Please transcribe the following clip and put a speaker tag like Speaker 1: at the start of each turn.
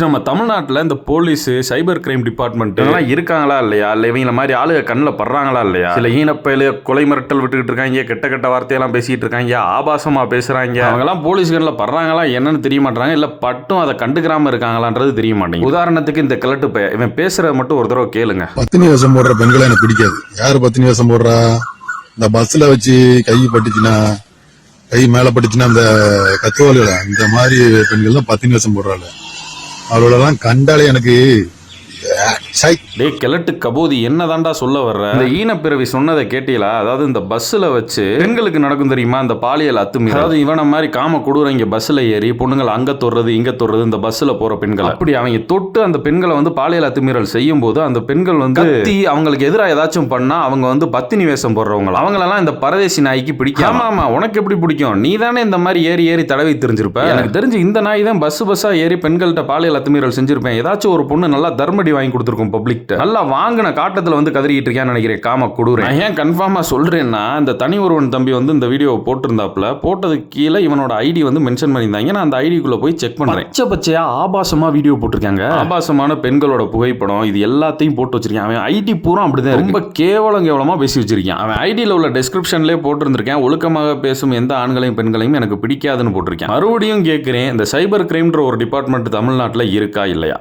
Speaker 1: நம்ம தமிழ்நாட்டில் இந்த போலீஸ் சைபர் கிரைம் டிபார்ட்மெண்ட் எல்லாம் இருக்காங்களா இல்லையா, இல்லை இவங்கள மாதிரி ஆளுக கண்ணில் படுறாங்களா இல்லையா? சில ஈனப்பயில கொலை மிரட்டல் விட்டுக்கிட்டு இருக்காங்க, கெட்ட கெட்ட வார்த்தையெல்லாம் பேசிட்டு இருக்காங்க, ஆபாசமா பேசுறாங்க. அவங்கெல்லாம் போலீஸ் கண்ணில் படுறாங்களா என்னன்னு தெரிய மாட்டாங்க, இல்ல பட்டும் அதை கண்டுக்கிறாம இருக்காங்களான்றது தெரிய மாட்டேங்குது. உதாரணத்துக்கு இந்த கிழட்டு பையன் இவன் பேசுறத மட்டும் ஒரு தடவை கேளுங்க.
Speaker 2: பத்தினி வேஷம் போடுற பெண்களை எனக்கு பிடிக்காது. யாரு பத்தினி வேஷம் போடுறா? இந்த பஸ்ல வச்சு கை பட்டுச்சுன்னா, கை மேல பட்டுச்சுன்னா அந்த கத்துவாளிகள இந்த மாதிரி பெண்கள் தான் பத்தினி வேஷம் போடுறாள். அவளோடலாம் கண்டாலே எனக்கு
Speaker 1: கிழட்டு கபோதி என்னதான்டா சொல்ல வர்ற? இந்த ஈனப்பிறவி சொன்னதை கேட்டீங்களா? அதாவது இந்த பஸ்ல வச்சு பெண்களுக்கு நடக்கும் தெரியுமா அந்த பாலியல் அத்துமீறல். அதாவது இவன மாதிரி காம கொடூரங்க பஸ்ல ஏறி பொண்ணுங்களை அங்க தொடுறது இங்க தொடுறது, இந்த பஸ்ல போற பெண்கள் அப்படி அவங்க தொட்டு அந்த பெண்களை வந்து பாலியல் அத்துமீறல் செய்யும் போது அந்த பெண்கள் வந்து அவங்களுக்கு எதிராக ஏதாச்சும் பண்ணா அவங்க வந்து பத்தினி வேஷம் போடுறவங்க அவங்களெல்லாம் இந்த பரதேசி நாய்க்கு பிடிக்கும். ஆமா உனக்கு எப்படி பிடிக்கும்? நீ தானே இந்த மாதிரி ஏறி ஏறி தடவை தெரிஞ்சிருப்ப. எனக்கு தெரிஞ்சு இந்த நாய் தான் பஸ்ஸா ஏறி பெண்கள்கிட்ட பாலியல் அத்துமீறல் செஞ்சிருப்பேன். ஏதாச்சும் ஒரு பொண்ணு நல்லா தர்மடி வாங்கி கொடுத்துருக்கும் பப்ளிக் நல்லா வாங்கின காட்டத்தில் வந்து கதறிட்டு இருக்கான்னு நினைக்கிறேன். காம கொடூரன். ஏன் கன்ஃபார்மா சொல்றேன்னா இந்த தனி ஒருவன் தம்பி வந்து இந்த வீடியோவை போட்டிருந்தாப்புல, போட்டதுக்கு கீழே இவனோட ஐடி வந்து மென்ஷன் பண்ணியிருந்தாங்க. நான் அந்த ஐடிக்குள்ள போய் செக் பண்றேன். பச்சையா ஆபாசமா வீடியோ போட்டிருக்காங்க. ஆபாசமான பெண்களோட புகைப்படம் இது எல்லாத்தையும் போட்டு வச்சிருக்கேன். அவன் ஐடி பூரா அப்படிதான் ரொம்ப கேவலமா பேசி வச்சிருக்கான். அவன் ஐடியில் உள்ள டெஸ்கிரிப்ஷன்லேயே போட்டிருந்திருக்கேன், ஒழுக்கமாக பேசும் எந்த ஆண்களையும் பெண்களையும் எனக்கு பிடிக்காதுன்னு போட்டிருக்கேன். மறுபடியும் கேட்கிறேன், இந்த சைபர் கிரைம்ன்ற ஒரு டிபார்ட்மெண்ட் தமிழ்நாட்டில் இருக்கா இல்லையா?